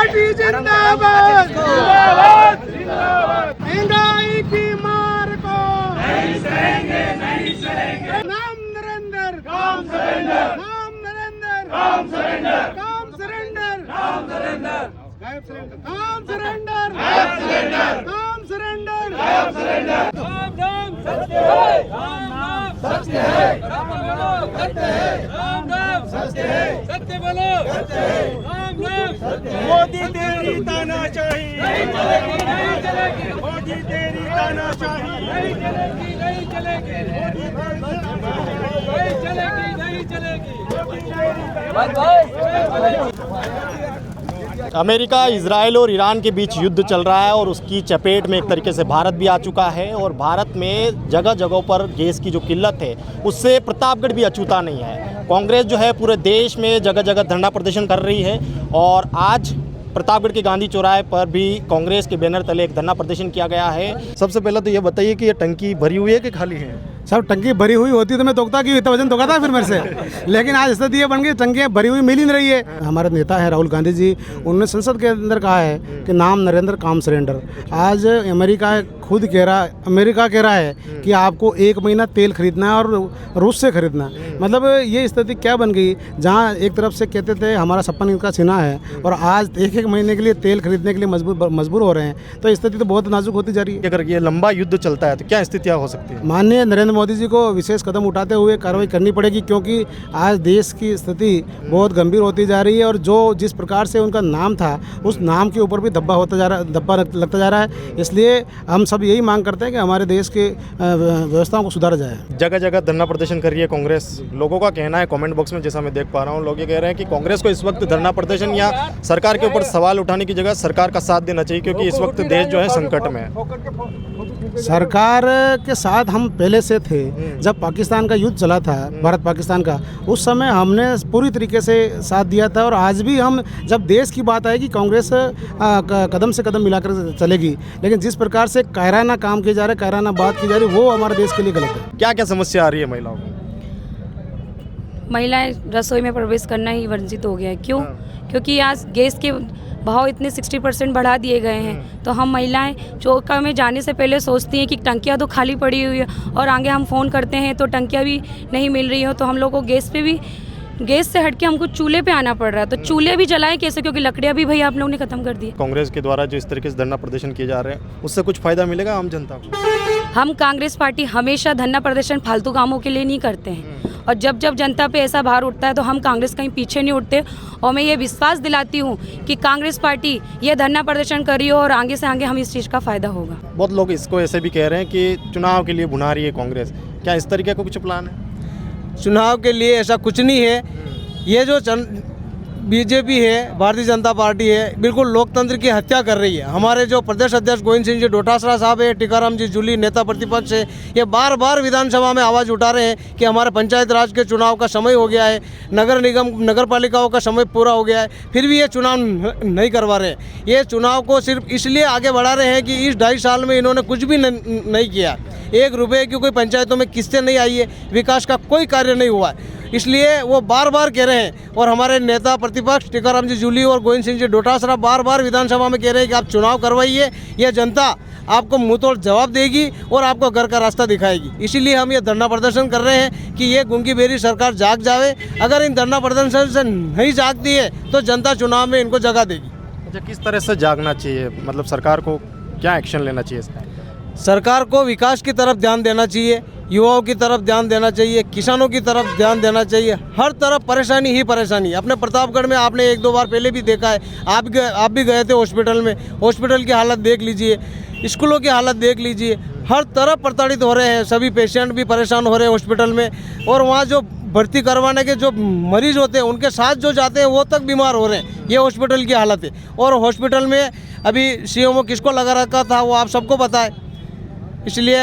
Party जिंदाबाद जिंदाबाद जिंदाबाद। महंगाई की मार को नहीं सहेंगे नहीं सहेंगे। नाम नरेंद्र काम सरेंडर, नाम नरेंद्र काम सरेंडर, काम सरेंडर, काम सरेंडर, काम सरेंडर, काम सरेंडर, काम सरेंडर, काम सरेंडर, काम सरेंडर। राम नाम सत्य है, राम नाम सत्य है, राम बोलो सत्य है, राम नाम सत्य है, सत्य बोलो सत्य है, राम नाम सत्य है। मोदी तेरी तानाशाही नहीं चलेगी नहीं चलेगी, मोदी तेरी तानाशाही नहीं चलेगी नहीं चलेगी, मोदी नहीं चलेगी नहीं चलेगी, मोदी तेरी अमेरिका, इजराइल और ईरान के बीच युद्ध चल रहा है और उसकी चपेट में एक तरीके से भारत भी आ चुका है। और भारत में जगह जगहों पर गैस की जो किल्लत है उससे प्रतापगढ़ भी अछूता नहीं है। कांग्रेस जो है पूरे देश में जगह जगह धरना प्रदर्शन कर रही है और आज प्रतापगढ़ के गांधी चौराहे पर भी कांग्रेस के बैनर तले एक धरना प्रदर्शन किया गया है। सबसे पहले तो ये बताइए कि ये टंकी भरी हुई है कि खाली है? सब टंकी भरी हुई होती तो मैं तोकता कि इतना वजन तोका था फिर मेरे से, लेकिन आज स्थिति ये बन गई टंकियाँ भरी हुई मिल ही नहीं रही है। हमारे नेता है राहुल गांधी जी, उन्होंने संसद के अंदर कहा है कि नाम नरेंद्र काम सरेंडर। आज अमेरिका खुद कह रहा है, अमेरिका कह रहा है कि आपको 1 महीना तेल खरीदना है और रूस से खरीदना है। मतलब ये स्थिति क्या बन गई, जहाँ एक तरफ से कहते थे हमारा 56 का सीना है और आज 1-1 महीने के लिए तेल खरीदने के लिए मजबूर हो रहे हैं, तो स्थिति तो बहुत नाजुक होती जा रही है। अगर ये लंबा युद्ध चलता है तो क्या स्थितियाँ हो सकती है? माननीय नरेंद्र मोदी जी को विशेष कदम उठाते हुए कार्रवाई करनी पड़ेगी, क्योंकि आज देश की स्थिति बहुत गंभीर होती जा रही है और जो जिस प्रकार से उनका नाम था उस नाम के ऊपर भी धब्बा लगता जा रहा है। इसलिए हम सब यही मांग करते हैं कि हमारे देश के व्यवस्थाओं को सुधारा जाए। जगह जगह धरना प्रदर्शन कर रही है कांग्रेस। लोगों का कहना है कमेंट बॉक्स में, जैसा मैं देख पा रहा हूँ, लोग ये कह रहे हैं कि कांग्रेस को इस वक्त धरना प्रदर्शन या सरकार के ऊपर सवाल उठाने की जगह सरकार का साथ देना चाहिए, क्योंकि इस वक्त देश जो है संकट में है। सरकार के साथ हम पहले से थे। जब पाकिस्तान का युद्ध चला था, भारत पाकिस्तान का, उस समय हमने पूरी तरीके से साथ दिया था और आज भी हम, जब देश की बात आएगी कांग्रेस कदम से कदम मिलाकर चलेगी। लेकिन जिस प्रकार से कायराना काम किया जा रहा है, कायराना बात की जा रही है, वो हमारे देश के लिए गलत है। क्या क्या समस्या आ रही है महिलाओं को? महिलाएं रसोई में प्रवेश करना ही वर्जित हो गया है। क्यों? क्योंकि आज गैस के भाव इतने 60% बढ़ा दिए गए हैं, तो हम महिलाएं चौका में जाने से पहले सोचती हैं कि टंकियां तो खाली पड़ी हुई है और आगे हम फ़ोन करते हैं तो टंकियां भी नहीं मिल रही हो, तो हम लोग को गैस से हटके हमको चूल्हे पे आना पड़ रहा है। तो चूल्हे भी जलाएं कैसे, क्योंकि लकड़ियाँ भी भैया आप लोगों ने खत्म कर दी। कांग्रेस के द्वारा जो इस तरीके से धरना प्रदर्शन किए जा रहे हैं उससे कुछ फायदा मिलेगा आम जनता को? हम कांग्रेस पार्टी हमेशा धरना प्रदर्शन फालतू कामों के लिए नहीं करते हैं, और जब जब जनता पे ऐसा भार उठता है तो हम कांग्रेस कहीं पीछे नहीं उठते। और मैं ये विश्वास दिलाती हूँ कि कांग्रेस पार्टी ये धरना प्रदर्शन कर रही हो और आगे से आगे हम इस चीज़ का फ़ायदा होगा। बहुत लोग इसको ऐसे भी कह रहे हैं कि चुनाव के लिए भुना रही है कांग्रेस। क्या इस तरीके का कुछ प्लान है? चुनाव के लिए ऐसा कुछ नहीं है। ये जो बीजेपी है, भारतीय जनता पार्टी है, बिल्कुल लोकतंत्र की हत्या कर रही है। हमारे जो प्रदेश अध्यक्ष गोविंद सिंह जी डोटासरा साहब है, टीकाराम जी जूली नेता प्रतिपक्ष है, ये बार बार विधानसभा में आवाज़ उठा रहे हैं कि हमारे पंचायत राज के चुनाव का समय हो गया है, नगर निगम नगर पालिकाओं का समय पूरा हो गया है, फिर भी ये चुनाव नहीं करवा रहे हैं। ये चुनाव को सिर्फ इसलिए आगे बढ़ा रहे हैं कि इस 2.5 साल में इन्होंने कुछ भी नहीं किया। 1 रुपये की कोई पंचायतों में किस्तें नहीं आई है, विकास का कोई कार्य नहीं हुआ है, इसलिए वो बार बार कह रहे हैं। और हमारे नेता प्रतिपक्ष टीकाराम जी जूली और गोविंद सिंह जी डोटासरा बार बार विधानसभा में कह रहे हैं कि आप चुनाव करवाइए, यह जनता आपको मुंहतोड़ जवाब देगी और आपको घर का रास्ता दिखाएगी। इसीलिए हम ये धरना प्रदर्शन कर रहे हैं कि ये गूंगी बेरी सरकार जाग जावे। अगर इन धरना प्रदर्शन से नहीं जागती है तो जनता चुनाव में इनको जगह देगी। अच्छा, किस तरह से जागना चाहिए? मतलब सरकार को क्या एक्शन लेना चाहिए इसका? सरकार को विकास की तरफ ध्यान देना चाहिए, युवाओं की तरफ ध्यान देना चाहिए, किसानों की तरफ ध्यान देना चाहिए। हर तरफ परेशानी ही परेशानी। अपने प्रतापगढ़ में आपने 1-2 बार पहले भी देखा है, आप भी गए थे हॉस्पिटल में, हॉस्पिटल की हालत देख लीजिए, स्कूलों की हालत देख लीजिए, हर तरफ प्रताड़ित हो रहे हैं। सभी पेशेंट भी परेशान हो रहे हैं हॉस्पिटल में, और वहाँ जो भर्ती करवाने के जो मरीज होते हैं उनके साथ जो जाते हैं वो तक बीमार हो रहे हैं। ये हॉस्पिटल की हालत है। और हॉस्पिटल में अभी CMO किसको लगा रखा था वो आप सबको पता है। इसलिए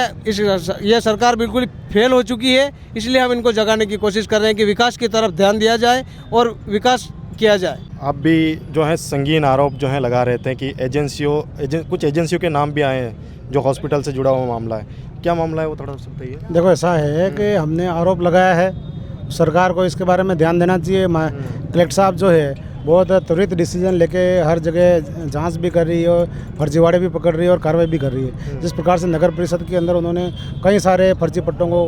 यह सरकार बिल्कुल फेल हो चुकी है। इसलिए हम इनको जगाने की कोशिश कर रहे हैं कि विकास की तरफ ध्यान दिया जाए और विकास किया जाए। आप भी जो है संगीन आरोप जो है लगा रहे थे कि कुछ एजेंसियों के नाम भी आए हैं जो हॉस्पिटल से जुड़ा हुआ मामला है। क्या मामला है वो थोड़ा सा बताइए। देखो, ऐसा है कि हमने आरोप लगाया है, सरकार को इसके बारे में ध्यान देना चाहिए। कलेक्टर साहब जो है बहुत त्वरित डिसीजन लेके हर जगह जांच भी कर रही है और फर्जीवाड़े भी पकड़ रही है और कार्रवाई भी कर रही है। जिस प्रकार से नगर परिषद के अंदर उन्होंने कई सारे फर्जी पट्टों को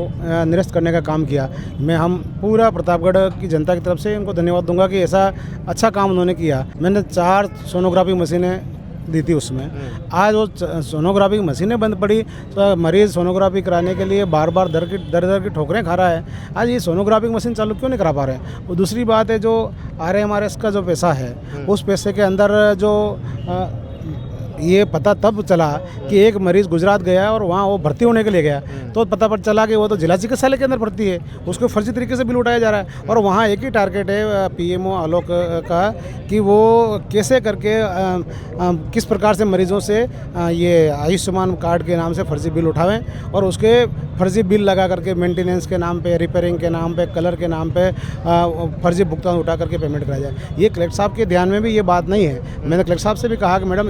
निरस्त करने का काम किया, हम पूरा प्रतापगढ़ की जनता की तरफ से उनको धन्यवाद दूंगा कि ऐसा अच्छा काम उन्होंने किया। मैंने 4 सोनोग्राफी मशीनें दी थी उसमें, आज वो सोनोग्राफी की मशीनें बंद पड़ी तो मरीज़ सोनोग्राफी कराने के लिए बार बार दर की ठोकरें खा रहा है। आज ये सोनोग्राफी की मशीन चालू क्यों नहीं करा पा रहे हैं? और दूसरी बात है, जो RMRS का जो पैसा है, उस पैसे के अंदर जो ये पता तब चला कि एक मरीज़ गुजरात गया और वहाँ वो भर्ती होने के लिए गया, तो पता पर चला कि वो तो जिला चिकित्सालय के अंदर भर्ती है, उसको फर्जी तरीके से बिल उठाया जा रहा है। और वहाँ एक ही टारगेट है PMO आलोक का कि वो कैसे करके किस प्रकार से मरीज़ों से ये आयुष्मान कार्ड के नाम से फर्जी बिल उठावें और उसके फर्जी बिल लगा करके मेंटेनेंस के नाम पे, रिपेयरिंग के नाम पे, कलर के नाम पे फर्जी भुगतान उठा करके पेमेंट कराया जाए। ये कलेक्टर साहब के ध्यान में भी ये बात नहीं है। मैंने कलेक्टर साहब से भी कहा कि मैडम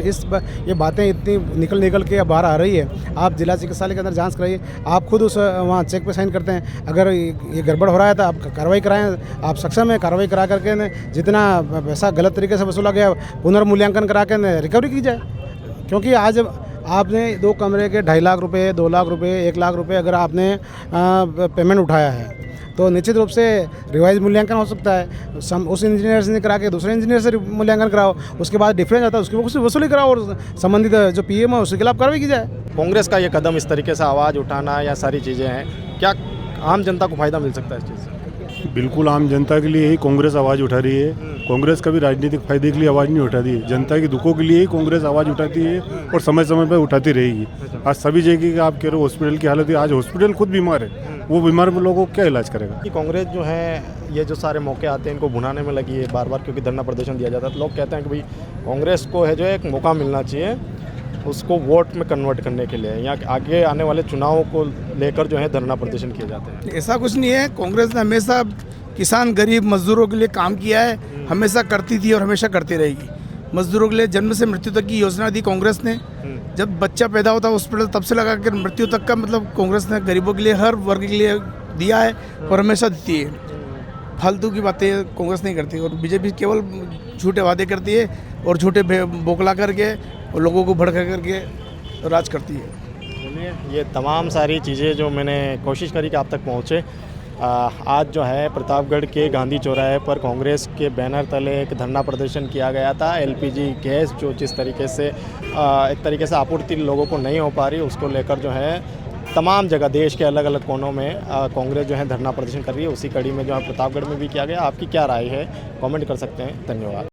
ये बातें इतनी निकल के बाहर आ रही है, आप जिला चिकित्सालय के अंदर जांच कराइए, आप खुद उस वहाँ चेक पे साइन करते हैं, अगर ये गड़बड़ हो रहा है तो आप कार्रवाई कराएं, आप सक्षम है कार्रवाई करा करके जितना पैसा गलत तरीके से वसूला गया पुनर्मूल्यांकन करा के रिकवरी की जाए। क्योंकि आज आपने 2 कमरे के 2.5 लाख रुपये, 2 लाख रुपये, 1 लाख रुपये अगर आपने पेमेंट उठाया है तो निश्चित रूप से रिवाइज मूल्यांकन हो सकता है। उस इंजीनियर से करा के दूसरे इंजीनियर से मूल्यांकन कराओ, उसके बाद डिफरेंस आता है उसकी वसूली कराओ और संबंधित जो PM है उसके खिलाफ कार्रवाई की जाए। कांग्रेस का ये कदम इस तरीके से आवाज़ उठाना या सारी चीज़ें हैं, क्या आम जनता को फ़ायदा मिल सकता है इस चीज़ से? बिल्कुल आम जनता के लिए ही कांग्रेस आवाज़ उठा रही है। कांग्रेस कभी राजनीतिक फायदे के लिए आवाज़ नहीं उठाती है, जनता के दुखों के लिए ही कांग्रेस आवाज़ उठाती है और समय समय पर उठाती रहेगी। आज सभी जगह का आप कह रहे हो हॉस्पिटल की हालत है, आज हॉस्पिटल खुद बीमार है, वो बीमार लोगों को क्या इलाज करेगा? कि कांग्रेस जो है ये जो सारे मौके आते हैं इनको भुनाने में लगी है बार बार, क्योंकि धरना प्रदर्शन दिया जाता है तो लोग कहते हैं कि भाई कांग्रेस को है जो एक मौका मिलना चाहिए उसको वोट में कन्वर्ट करने के लिए, या आगे आने वाले चुनावों को लेकर जो है धरना प्रदर्शन किए जाते हैं। ऐसा कुछ नहीं है, कांग्रेस ने हमेशा किसान, गरीब, मजदूरों के लिए काम किया है, हमेशा करती थी और हमेशा करती रहेगी। मजदूरों के लिए जन्म से मृत्यु तक की योजना दी कांग्रेस ने। जब बच्चा पैदा होता है हॉस्पिटल तब से लगा कर मृत्यु तक का, मतलब कांग्रेस ने गरीबों के लिए, हर वर्ग के लिए दिया है और हमेशा देती है। फालतू की बातें कांग्रेस नहीं करती और बीजेपी केवल झूठे वादे करती है और झूठे बोकला करके और लोगों को भड़का करके राज करती है। ये तमाम सारी चीज़ें जो मैंने कोशिश करी कि आप तक पहुँचे। आज जो है प्रतापगढ़ के गांधी चौराहे पर कांग्रेस के बैनर तले एक धरना प्रदर्शन किया गया था। LPG गैस जो जिस तरीके से एक तरीके से आपूर्ति लोगों को नहीं हो पा रही, उसको लेकर जो है तमाम जगह देश के अलग अलग कोनों में कांग्रेस जो है धरना प्रदर्शन कर रही है। उसी कड़ी में जो है प्रतापगढ़ में भी किया गया। आपकी क्या राय है, कमेंट कर सकते हैं। धन्यवाद।